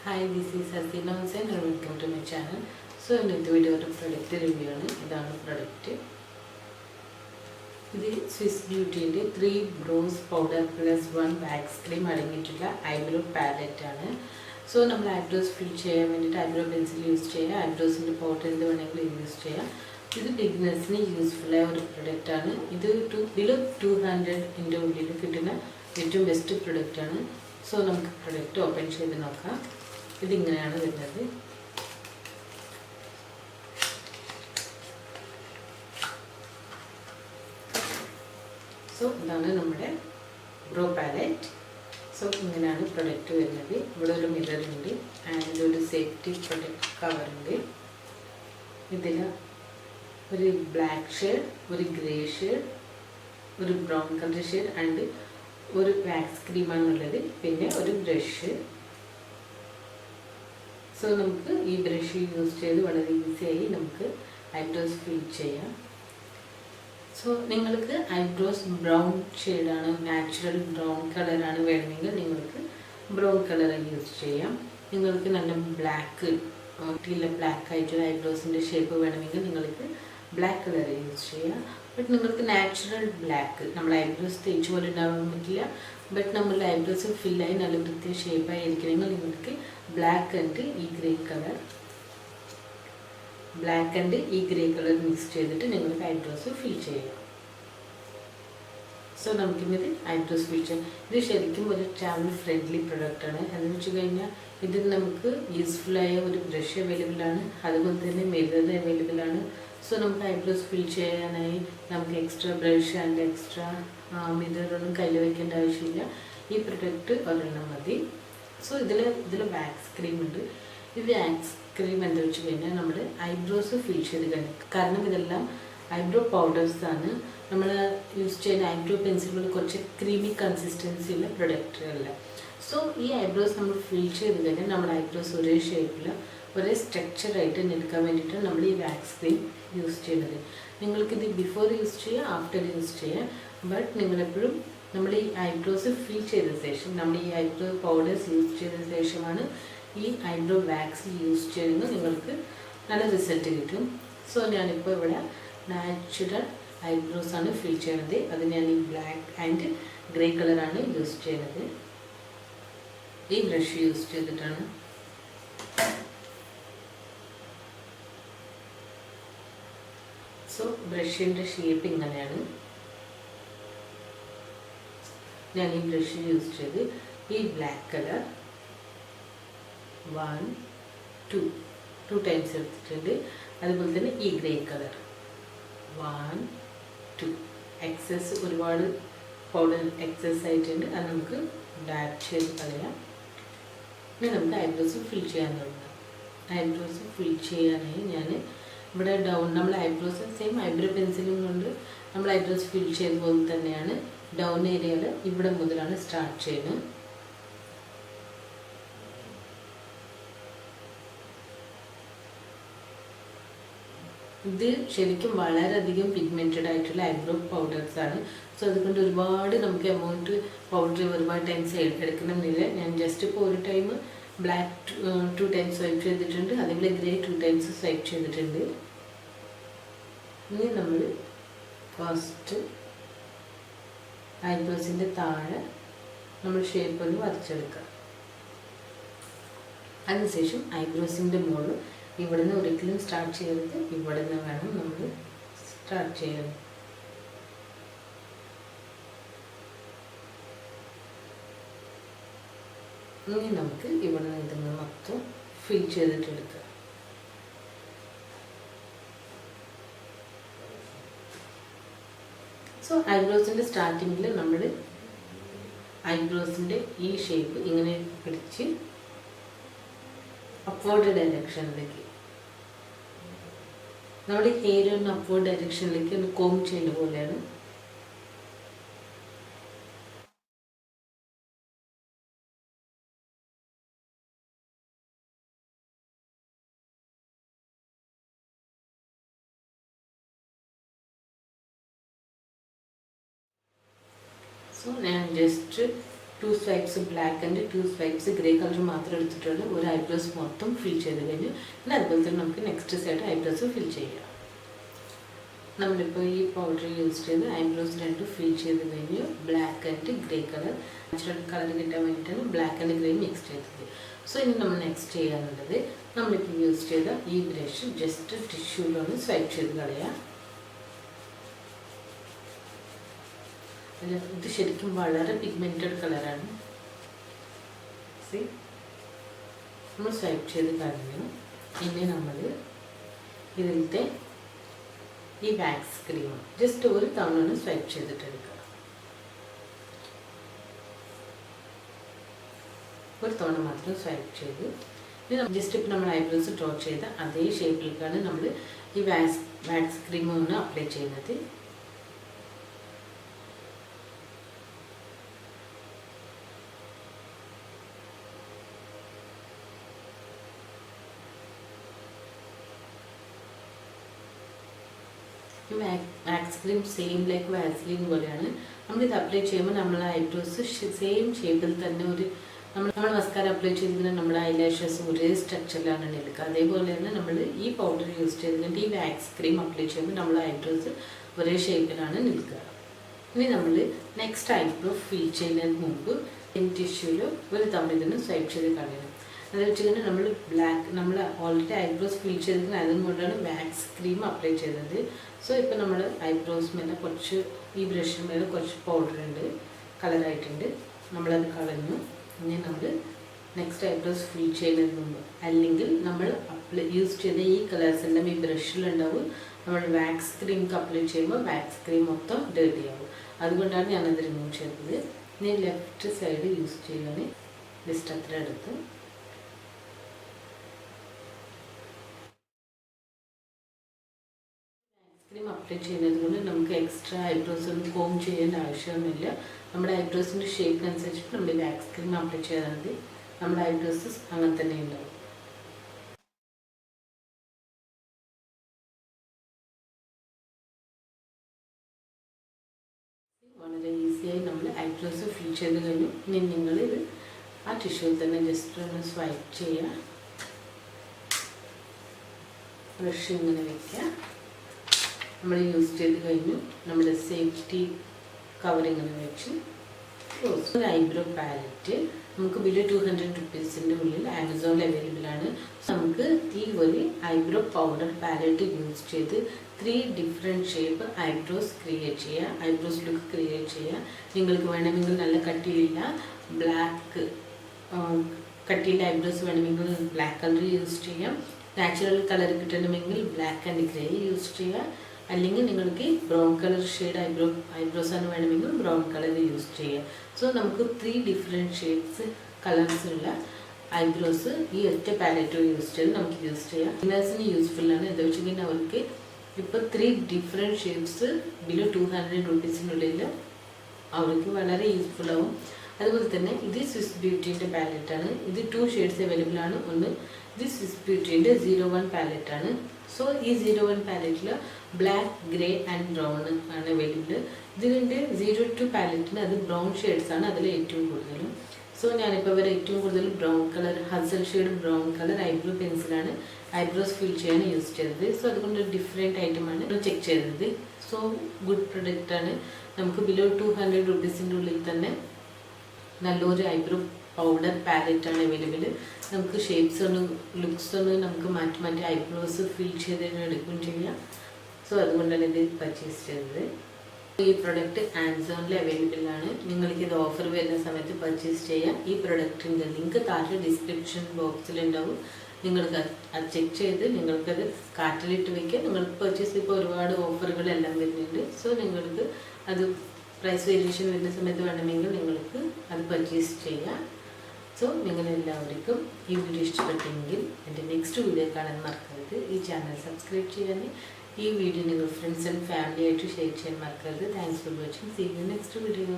Hi, this is Haseena and welcome to my channel. So, in this video, product review is product. This is Swiss Beauty 3 Brows Powder plus 1 Wax Cream Eyebrow Palette. So, we eyebrows fill eyebrow pencil use eyebrows in the powder use this is beginners useful product. This is below 200 into best product. So, we product open this is so this is our brow palette. So this is the product. Here is a mirror and a safety product cover. This is a black shade, a grey shade, a brown color shade and a wax cream and a brush. So, we brush use easy eyebrows fill. So, eyebrows brown shade natural brown color brown color use black black eyebrows shape black color use but natural black eyebrows but eyebrows fill shape black and grey color. Black and grey color mix eyebrows fill. So, we eyebrows fill. This is a travel friendly product. This is useful brush available, mirror available. So, we eyebrows fill extra brush and extra mirror. This product so, this is wax cream. This wax cream is eyebrows fill. Because eyebrow powders we use eyebrow pencil creamy consistency product. So, these eyebrows fill eyebrows shape structure wax cream use before use after use but eyebrows fill session eyebrow powders use eyebrow wax use result. So, natural eyebrows fill black and grey color use this brush use so brush shape I brush use black color 1 2 times this grey color 1 2 excess powder excess and dark shade eyebrows fill eyebrows fill down eyebrows same eyebrow pencil eyebrows fill down area start This is pigmented eyebrow powders. So, that's why we amount powder times just for time black 2 times swipe grey 2 times swipe first eyebrows in the shape and eyebrows in the mold. ഇവിടെ നിന്ന് ഒരിക്കലും start ചെയ്യരുത് ഇവിടെ നിന്ന് വേണം നമ്മൾ start ചെയ്യാൻ ഇനി നമുക്ക് ഇവിടെ നിന്ന് മൊത്തം ഫിൽ ചെയ്തിട്ട് എടുക്കാം സോ ഐബ്രോസിൻ്റെ സ്റ്റാർട്ടിങ്ങിൽ നമ്മൾ ഐബ്രോസിൻ്റെ ഈ ഷേപ്പ് ഇങ്ങനെ പിടിച്ച് upward ഡയറക്ഷനിലേക്ക് നമ്മുടെ ഹെയർ ഒന്ന് അപ്വേർഡ് ഡയറക്ഷനിലേക്ക് ഒന്ന് കോം ചെയ്യുന്ന പോലെയാണ് സോ ഞാൻ just 2 swipes black and 2 swipes grey color മാത്രം എടുത്തിട്ടുള്ള ഒരു ഐബ്രോസ് മൊത്തം ഫിൽ ചെയ്ത് കഴിഞ്ഞു. ഇനി അതുപോലെ തന്നെ നമുക്ക് നെക്സ്റ്റ് സൈഡ് ഐബ്രോസ് ഫിൽ ചെയ്യാം. നമ്മളിപ്പോൾ ഈ പൗഡർ യൂസ് ചെയ്ത് ഐബ്രോസ് രണ്ടും ഫിൽ ചെയ്ത് കഴിഞ്ഞു. Black and grey colour natural colour കിട്ടാൻ വേണ്ടിയിട്ടാണ് ബ്ലാക്ക് ആൻഡ് ഗ്രേ മിക്സ് ചെയ്തത്. സോ ഇനി നമ്മൾ നെക്സ്റ്റ് ചെയ്യാനുള്ളത് നമ്മളിപ്പോൾ യൂസ് ചെയ്ത ഈ ബ്രഷ് ജസ്റ്റ് ടിഷ്യൂലൊന്ന് സ്വൈപ്പ് ചെയ്ത് കളയാം. ഇത് ശരിക്കും വളരെ പിഗ്മെൻറ്റഡ് കളറാണ്. സി നമ്മൾ സ്വൈപ്പ് ചെയ്ത് കഴിഞ്ഞു. ഇനി നമ്മൾ ഇതിലത്തെ ഈ വാക്സ് ക്രീം ജസ്റ്റ് ഒരു തവണ ഒന്ന് സ്വൈപ്പ് ചെയ്തിട്ടെടുക്കുക. ഒരു തവണ മാത്രം സ്വൈപ്പ് ചെയ്ത് ഇനി ജസ്റ്റ് ഇപ്പം നമ്മൾ ഐബ്രോസ് ഡ്രോ ചെയ്ത അതേ ഷേപ്പിലേക്കാണ് നമ്മൾ ഈ വാക്സ് ക്രീം ഒന്ന് അപ്ലൈ ചെയ്യുന്നത്. Wax cream same like Vaseline പോലെയാണ്. നമ്മളിത് അപ്ലൈ ചെയ്യുമ്പോൾ നമ്മൾ ഐബ്രോസ് സെയിം ഷേപ്പിൽ തന്നെ ഒരു നമ്മൾ മസ്കാര അപ്ലൈ ചെയ്തിട്ട് നമ്മുടെ ഐലാഷസ് ഒരേ സ്ട്രക്ചറിലാണ് നിൽക്കുക. അതേപോലെ തന്നെ നമ്മൾ ഈ പൗഡർ യൂസ് ചെയ്തിട്ട് ഈ വാക്സ് ക്രീം അപ്ലൈ ചെയ്യുമ്പോൾ നമ്മൾ ഐബ്രോസ് ഒരേ ഷേപ്പിലാണ് നിൽക്കുക. ഇനി നമ്മൾ നെക്സ്റ്റ് ഐബ്രോ ഫിൽ ചെയ്യുന്നതിന് മുമ്പ് ടിഷ്യൂവിൽ ഒരു തവണ ഇതിന് സ്വൈപ്പ് ചെയ്ത് കളയണം. അത് വെച്ചിട്ട് നമ്മൾ ഓൾറെഡി ഐബ്രോസ് ഫിൽ ചെയ്തിട്ട് അതുകൊണ്ടാണ് വാക്സ് ക്രീം അപ്ലൈ ചെയ്തത്. സോ ഇപ്പോൾ നമ്മൾ ഐബ്രോസ് മേലെ കുറച്ച് ഈ ബ്രഷിന് മേലെ കുറച്ച് പൗഡർ ഉണ്ട്, കളറായിട്ടുണ്ട്. നമ്മളത് കളഞ്ഞു. ഇനി നമ്മൾ നെക്സ്റ്റ് ഐബ്രോസ് ഫിൽ ചെയ്യുന്നതിന് മുമ്പ് അല്ലെങ്കിൽ നമ്മൾ യൂസ് ചെയ്ത ഈ കളേഴ്സ് എല്ലാം ഈ ബ്രഷിലുണ്ടാവും. നമ്മൾ വാക്സ് ക്രീം അപ്ലൈ ചെയ്യുമ്പോൾ വാക്സ് ക്രീം മൊത്തം ഡേർട്ടി ആവും. അതുകൊണ്ടാണ് ഞാനത് റിമൂവ് ചെയ്തത്. ഇനി ലെഫ്റ്റ് സൈഡ് യൂസ് ചെയ്യാൻ ജസ്റ്റ് അത്ര എടുത്ത് ക്രീം അപ്ലൈ ചെയ്യുന്നത് കൊണ്ട് നമുക്ക് എക്സ്ട്രാ ഐബ്രോസ് ഒന്നും കോം ചെയ്യേണ്ട ആവശ്യമൊന്നുമില്ല. നമ്മുടെ ഐബ്രോസിൻ്റെ ഷേപ്പിനനുസരിച്ചിട്ട് നമ്മൾ വാക്സ് ക്രീം അപ്ലൈ ചെയ്താൽ മതി. നമ്മുടെ ഐബ്രോസ് അങ്ങനെ തന്നെ ഉണ്ടാവും. വളരെ ഈസിയായി നമ്മൾ ഐബ്രോസ് ഫിൽ ചെയ്ത് കഴിഞ്ഞു. ഇനി നിങ്ങളിത് ആ ടിഷ്യൂവിൽ തന്നെ ജസ്റ്റ് ഒന്ന് സ്വൈപ്പ് ചെയ്യുക. ബ്രഷ് ഇങ്ങനെ വയ്ക്കുക. നമ്മൾ യൂസ് ചെയ്ത് കഴിഞ്ഞു. നമ്മുടെ സേഫ്റ്റി കവറിങ്ങനെ വെച്ച് ക്ലോസ്. ഒരു ഐബ്രോ പാലറ്റ് നമുക്ക് ബിലോ 200 റുപ്പീസിൻ്റെ ഉള്ളിൽ ആമസോണിൽ അവൈലബിൾ ആണ്. നമുക്ക് ഈ ഒരു ഐബ്രോ പൗഡർ പാലറ്റ് യൂസ് ചെയ്ത് 3 ഡിഫറെൻറ്റ് ഷേപ്പ് ഐബ്രോസ് ക്രിയേറ്റ് ചെയ്യുക, ഐബ്രോസ് ലുക്ക് ക്രിയേറ്റ് ചെയ്യുക. നിങ്ങൾക്ക് വേണമെങ്കിൽ നല്ല കട്ടിയില്ല കട്ടിയില്ല ഐബ്രോസ് വേണമെങ്കിൽ ബ്ലാക്ക് കളർ യൂസ് ചെയ്യാം. നാച്ചുറൽ കളർ കിട്ടണമെങ്കിൽ ബ്ലാക്ക് ആൻഡ് ഗ്രേ യൂസ് ചെയ്യുക. അല്ലെങ്കിൽ നിങ്ങൾക്ക് ബ്രൗൺ കളർ ഷെയ്ഡ് ഐബ്രോസ് ആണ് വേണമെങ്കിൽ ബ്രൗൺ കളർ യൂസ് ചെയ്യുക. സോ നമുക്ക് 3 ഡിഫറെൻറ്റ് ഷെയ്ഡ്സ് കളേഴ്സ് ഉള്ള ഐബ്രോസ് ഈ ഒറ്റ പാലറ്റ് യൂസ് ചെയ്ത് നമുക്ക് യൂസ് ചെയ്യാം. ബിഗിനേഴ്സിന് യൂസ്ഫുള്ളാണ്. എന്താ വെച്ചിട്ടുണ്ടെങ്കിൽ അവർക്ക് ഇപ്പോൾ 3 ഡിഫറെൻറ്റ് ഷെയ്ഡ്സ് ബിലോ 200 റുപ്പീസിനുള്ളിൽ അവർക്ക് വളരെ യൂസ്ഫുൾ ആവും. അതുപോലെ തന്നെ ഇത് സ്വിസ് ബ്യൂട്ടീൻ്റെ പാലറ്റാണ്. ഇത് 2 ഷെയ്ഡ്സ് അവൈലബിൾ ആണ്. ഒന്ന് ഇത് സ്വിസ് ബ്യൂട്ടീൻ്റെ 01 പാലറ്റാണ്. സോ ഈ 01 പാലറ്റിൽ ബ്ലാക്ക്, ഗ്രേ ആൻഡ് ബ്രൗൺ ആണ് അവൈലബിൾ. ഇതിൻ്റെ 02 പാലറ്റിന് അത് ബ്രൗൺ ഷെയ്ഡ്സ് ആണ് അതിൽ ഏറ്റവും കൂടുതലും. സോ ഞാനിപ്പോൾ ഇവർ ഏറ്റവും കൂടുതൽ brown colour hazel shade brown colour eyebrow പെൻസിലാണ് ഐബ്രോസ് ഫിൽ ചെയ്യാൻ യൂസ് ചെയ്തത്. സോ അതുകൊണ്ട് ഡിഫറെൻറ്റ് ഐറ്റമാണ് ചെക്ക് ചെയ്തത്. സോ ഗുഡ് പ്രൊഡക്റ്റാണ്. നമുക്ക് ബിലോ 200 റുപ്പീസിൻ്റെ ഉള്ളിൽ തന്നെ നല്ലൊരു ഐബ്രോ പൗഡർ പാലറ്റാണ് അവൈലബിൾ. നമുക്ക് ഷേപ്സ് ഒന്നും ലുക്സ് ഒന്നും നമുക്ക് മാറ്റി ഐബ്രോസ് ഫിൽ ചെയ്തതിന് എടുക്കുകയും ചെയ്യാം. സോ അതുകൊണ്ടാണ് ഇത് പർച്ചേസ് ചെയ്തത്. ഈ പ്രൊഡക്റ്റ് ആമസോണിൽ അവൈലബിൾ ആണ്. നിങ്ങൾക്ക് ഇത് ഓഫർ വരുന്ന സമയത്ത് പർച്ചേസ് ചെയ്യാം. ഈ പ്രൊഡക്റ്റിൻ്റെ ലിങ്ക് താഴെ ഡിസ്ക്രിപ്ഷൻ ബോക്സിലുണ്ടാവും. നിങ്ങൾക്ക് അത് ചെക്ക് ചെയ്ത് നിങ്ങൾക്കത് കാർട്ടിലിട്ട് വയ്ക്കുക. നിങ്ങൾക്ക് പർച്ചേസ് ഇപ്പോൾ ഒരുപാട് ഓഫറുകളെല്ലാം വരുന്നുണ്ട്. സോ നിങ്ങൾക്ക് അത് പ്രൈസ് വേരിയേഷൻ വരുന്ന സമയത്ത് വേണമെങ്കിൽ നിങ്ങൾക്ക് അത് പർച്ചേസ് ചെയ്യാം. സോ നിങ്ങളെല്ലാവർക്കും ഈ വീഡിയോ ഇഷ്ടപ്പെട്ടെങ്കിൽ എൻ്റെ നെക്സ്റ്റ് വീഡിയോ കാണാൻ മറക്കരുത്. ഈ ചാനൽ സബ്സ്ക്രൈബ് ചെയ്യാൻ, ഈ വീഡിയോ നിങ്ങൾ ഫ്രണ്ട്സ് ആൻഡ് ഫാമിലി ആയിട്ട് ഷെയർ ചെയ്യാൻ മറക്കരുത്. Thanks for watching. See you next video.